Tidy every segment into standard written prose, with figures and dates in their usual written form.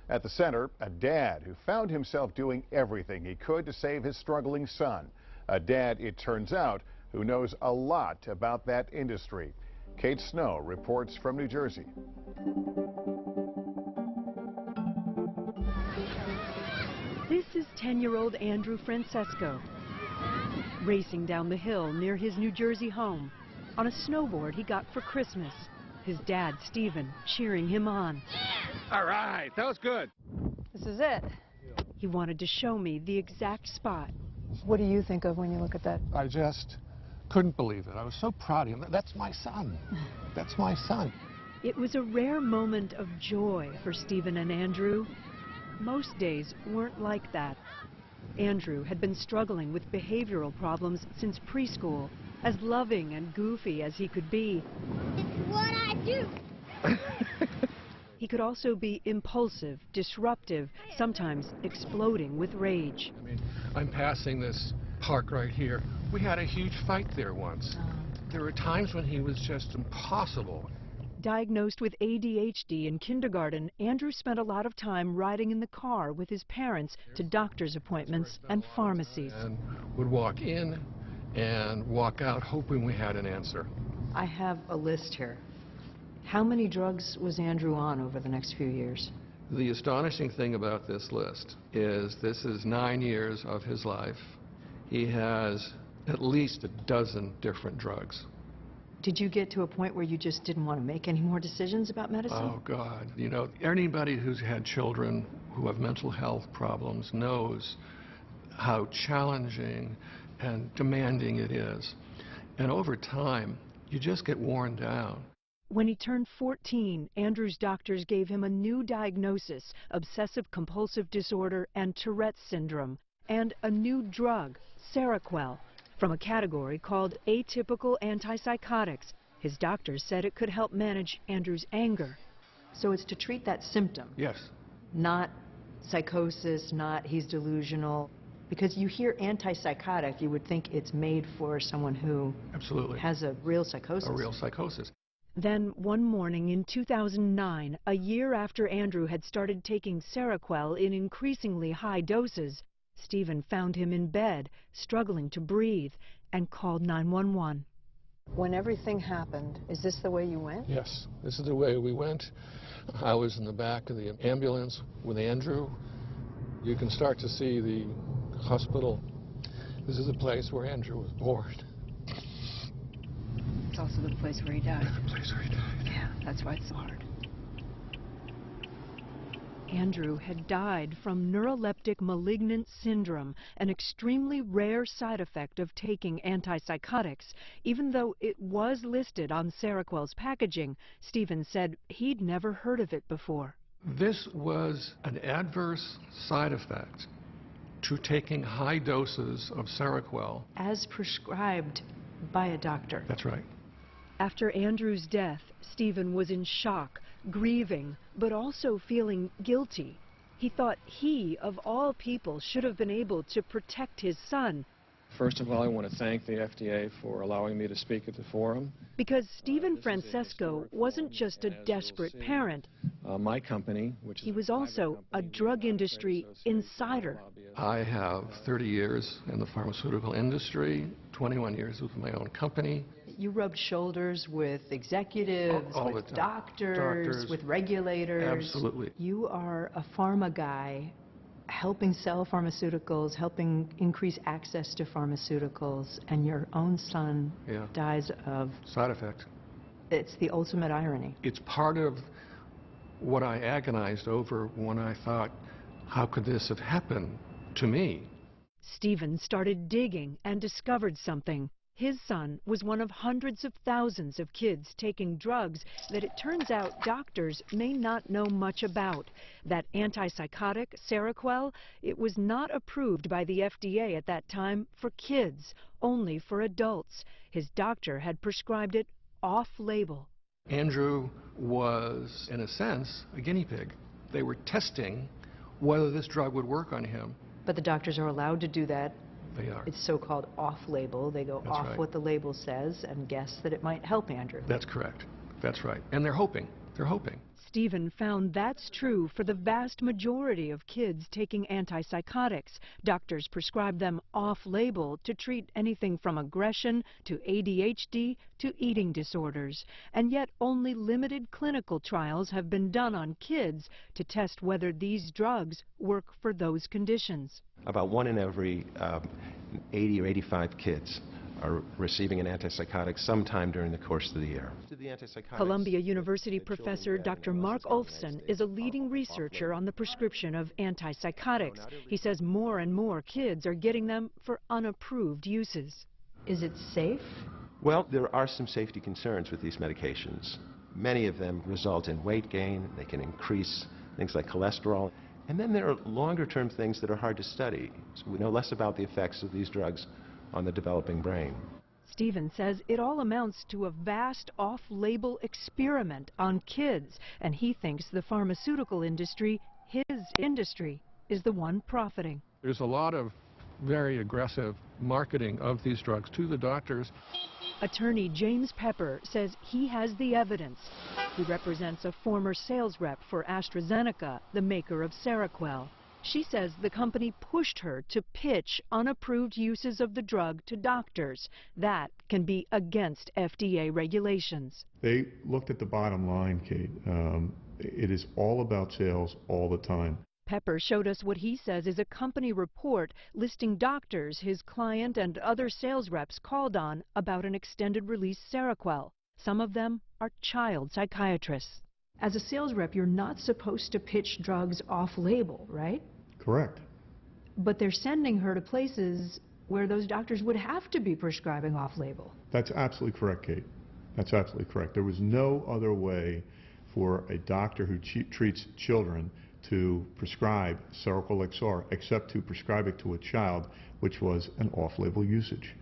At the center, a dad who found himself doing everything he could to save his struggling son. A dad, it turns out, who knows a lot about that industry. Kate Snow reports from New Jersey. This is 10-year-old Andrew Francesco, racing down the hill near his New Jersey home on a snowboard he got for Christmas. His dad, Stephen, cheering him on. All right, that was good. This is it. He wanted to show me the exact spot. What do you think of when you look at that? I just couldn't believe it. I was so proud of him. That's my son. That's my son. It was a rare moment of joy for Stephen and Andrew. Most days weren't like that. Andrew had been struggling with behavioral problems since preschool, as loving and goofy as he could be. It's what I do. He could also be impulsive, disruptive, sometimes exploding with rage. I mean, I'm passing this park right here. We had a huge fight there once. There were times when he was just impossible. Diagnosed with ADHD in kindergarten, Andrew spent a lot of time riding in the car with his parents to doctor's appointments and pharmacies. And would walk in and walk out hoping we had an answer. I have a list here. How many drugs was Andrew on over the next few years? The astonishing thing about this list is this is 9 years of his life. He has at least a dozen different drugs. Did you get to a point where you just didn't want to make any more decisions about medicine? Oh, God. You know, anybody who's had children who have mental health problems knows how challenging and demanding it is. And over time, you just get worn down. When he turned 14, Andrew's doctors gave him a new diagnosis, obsessive-compulsive disorder and Tourette's syndrome, and a new drug, Seroquel, from a category called atypical antipsychotics. His doctors said it could help manage Andrew's anger. So it's to treat that symptom? Yes. Not psychosis, not he's delusional. Because you hear antipsychotic, you would think it's made for someone who Absolutely. Has a real psychosis. A real psychosis. Then, one morning in 2009, a year after Andrew had started taking Seroquel in increasingly high doses, Stephen found him in bed, struggling to breathe, and called 911. When everything happened, is this the way you went? Yes, this is the way we went. I was in the back of the ambulance with Andrew. You can start to see the hospital. This is the place where Andrew was born. It's also the place where he died. The place where he died. Yeah, that's why it's so hard. Andrew had died from neuroleptic malignant syndrome, an extremely rare side effect of taking antipsychotics. Even though it was listed on Seroquel's packaging, Stephen said he'd never heard of it before. This was an adverse side effect to taking high doses of Seroquel. As prescribed by a doctor. That's right. After Andrew's death, Stephen was in shock, grieving, but also feeling guilty. He thought he, of all people, should have been able to protect his son. First of all, I want to thank the FDA for allowing me to speak at the forum. Because Stephen Francesco wasn't just a desperate parent. My company, which is he was also a drug industry insider. I have 30 years in the pharmaceutical industry, 21 years with my own company. You rubbed shoulders with executives, with doctors, with regulators. Absolutely. You are a pharma guy helping sell pharmaceuticals, helping increase access to pharmaceuticals, and your own son dies of... Side effect. It's the ultimate irony. It's part of what I agonized over when I thought, how could this have happened to me? Stephen started digging and discovered something. His son was one of hundreds of thousands of kids taking drugs that it turns out doctors may not know much about. That antipsychotic, Seroquel, it was not approved by the FDA at that time for kids, only for adults. His doctor had prescribed it off-label. Andrew was, in a sense, a guinea pig. They were testing whether this drug would work on him. But the doctors are allowed to do that. They are. It's so-called off-label. They go off what the label says and guess that it might help Andrew. That's correct. That's right. And they're hoping. They're hoping. Stephen found that's true for the vast majority of kids taking antipsychotics. Doctors prescribe them off-label to treat anything from aggression to ADHD to eating disorders. And yet only limited clinical trials have been done on kids to test whether these drugs work for those conditions. About 1 in every 80 or 85 kids are receiving an antipsychotic sometime during the course of the year. Columbia University professor Dr. Mark Olfson is a leading researcher on the prescription of antipsychotics. He says more and more kids are getting them for unapproved uses. Is it safe? Well, there are some safety concerns with these medications. Many of them result in weight gain. They can increase things like cholesterol. And then there are longer-term things that are hard to study. So we know less about the effects of these drugs on the developing brain. Stephen says it all amounts to a vast off-label experiment on kids, and he thinks the pharmaceutical industry, his industry, is the one profiting. There's a lot of very aggressive marketing of these drugs to the doctors. Attorney James Pepper says he has the evidence. He represents a former sales rep for AstraZeneca, the maker of Seroquel. She says the company pushed her to pitch unapproved uses of the drug to doctors. That can be against FDA regulations. They looked at the bottom line, Kate. It is all about sales all the time. Pepper showed us what he says is a company report listing doctors his client and other sales reps called on about an extended-release Seroquel. Some of them are child psychiatrists. As a sales rep, you're not supposed to pitch drugs off-label, right? Correct. But they're sending her to places where those doctors would have to be prescribing off-label. That's absolutely correct, Kate. That's absolutely correct. There was no other way for a doctor who treats children to prescribe Seroquel XR except to prescribe it to a child, which was an off-label usage.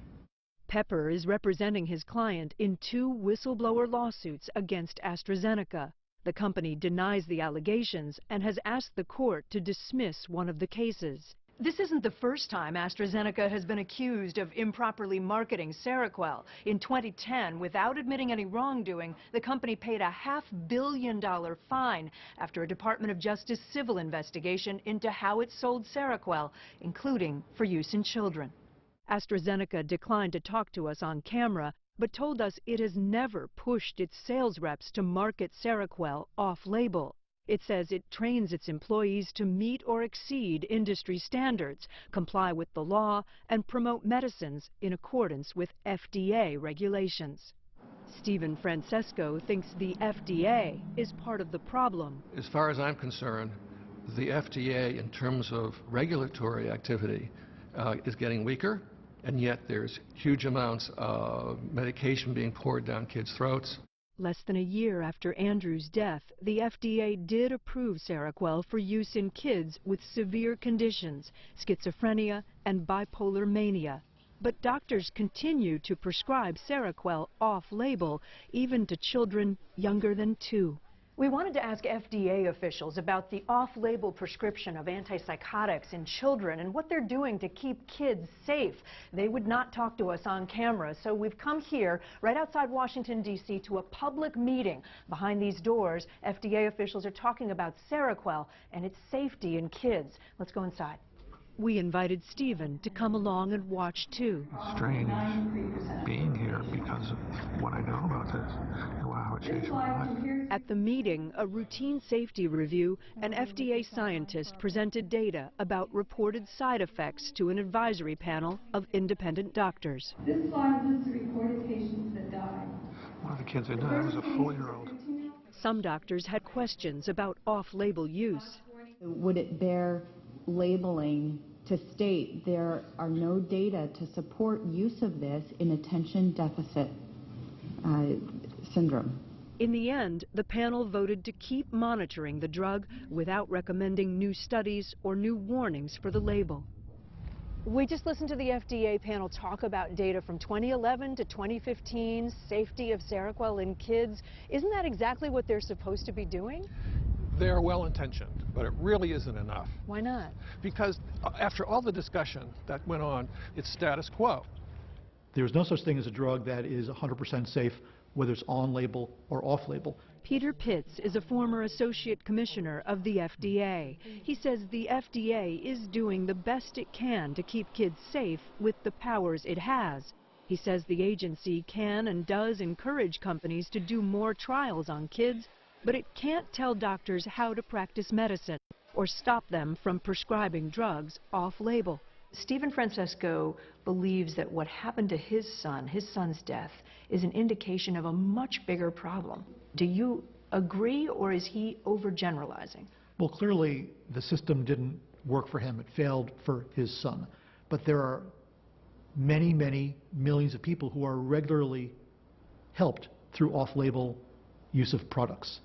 Pepper is representing his client in 2 whistleblower lawsuits against AstraZeneca. The company denies the allegations and has asked the court to dismiss one of the cases. This isn't the first time AstraZeneca has been accused of improperly marketing Seroquel. In 2010, without admitting any wrongdoing, the company paid a $500 million fine after a Department of Justice civil investigation into how it sold Seroquel, including for use in children. AstraZeneca declined to talk to us on camera, but told us it has never pushed its sales reps to market Seroquel off-label. It says it trains its employees to meet or exceed industry standards, comply with the law, and promote medicines in accordance with FDA regulations. Stephen Francesco thinks the FDA is part of the problem. As far as I'm concerned, the FDA, in terms of regulatory activity, is getting weaker. And yet there's huge amounts of medication being poured down kids' throats. Less than a year after Andrew's death, the FDA did approve Seroquel for use in kids with severe conditions, schizophrenia and bipolar mania. But doctors continue to prescribe Seroquel off-label, even to children younger than 2. We wanted to ask FDA officials about the off-label prescription of antipsychotics in children and what they're doing to keep kids safe. They would not talk to us on camera, so we've come here, right outside Washington, D.C., to a public meeting. Behind these doors, FDA officials are talking about Seroquel and its safety in kids. Let's go inside. We invited Stephen to come along and watch, too. It's strange being here because of what I know about this and how it changed my life. At the meeting, a routine safety review, an FDA scientist presented data about reported side effects to an advisory panel of independent doctors. This slide lists the reported patients that died. One of the kids that died was a 4-year-old. Some doctors had questions about off-label use. Would it bear labeling to state there are no data to support use of this in attention deficit syndrome? In the end, the panel voted to keep monitoring the drug without recommending new studies or new warnings for the label. We just listened to the FDA panel talk about data from 2011 to 2015, safety of Seroquel in kids. Isn't that exactly what they're supposed to be doing? They're well-intentioned, but it really isn't enough. Why not? Because after all the discussion that went on, it's status quo. There's no such thing as a drug that is 100% safe, whether it's on-label or off-label. Peter Pitts is a former associate commissioner of the FDA. He says the FDA is doing the best it can to keep kids safe with the powers it has. He says the agency can and does encourage companies to do more trials on kids, but it can't tell doctors how to practice medicine or stop them from prescribing drugs off-label. Stephen Francesco believes that what happened to his son's death, is an indication of a much bigger problem. Do you agree, or is he overgeneralizing? Well, clearly the system didn't work for him. It failed for his son. But there are many, many millions of people who are regularly helped through off-label use of products.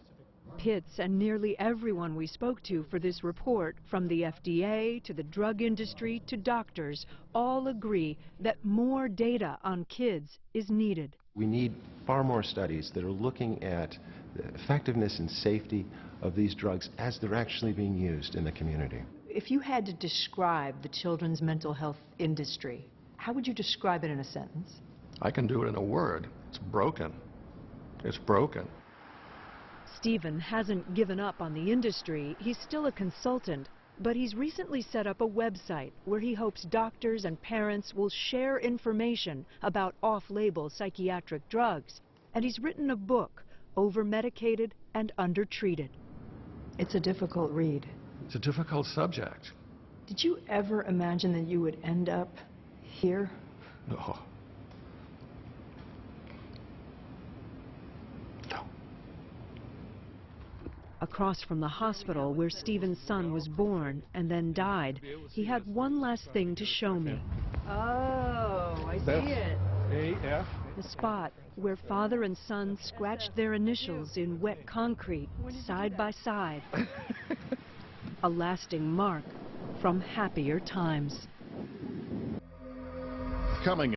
Pitts and nearly everyone we spoke to for this report, from the FDA to the drug industry to doctors, all agree that more data on kids is needed. We need far more studies that are looking at the effectiveness and safety of these drugs as they're actually being used in the community. If you had to describe the children's mental health industry, how would you describe it in a sentence? I can do it in a word. It's broken. It's broken. Stephen hasn't given up on the industry. He's still a consultant, but he's recently set up a website where he hopes doctors and parents will share information about off-label psychiatric drugs. And he's written a book, Over-Medicated and Undertreated. It's a difficult read. It's a difficult subject. Did you ever imagine that you would end up here? No. Across from the hospital where Stephen's son was born and then died, he had one last thing to show me. Oh, I see it. AF. The spot where father and son scratched their initials in wet concrete, side by side. A lasting mark from happier times. Coming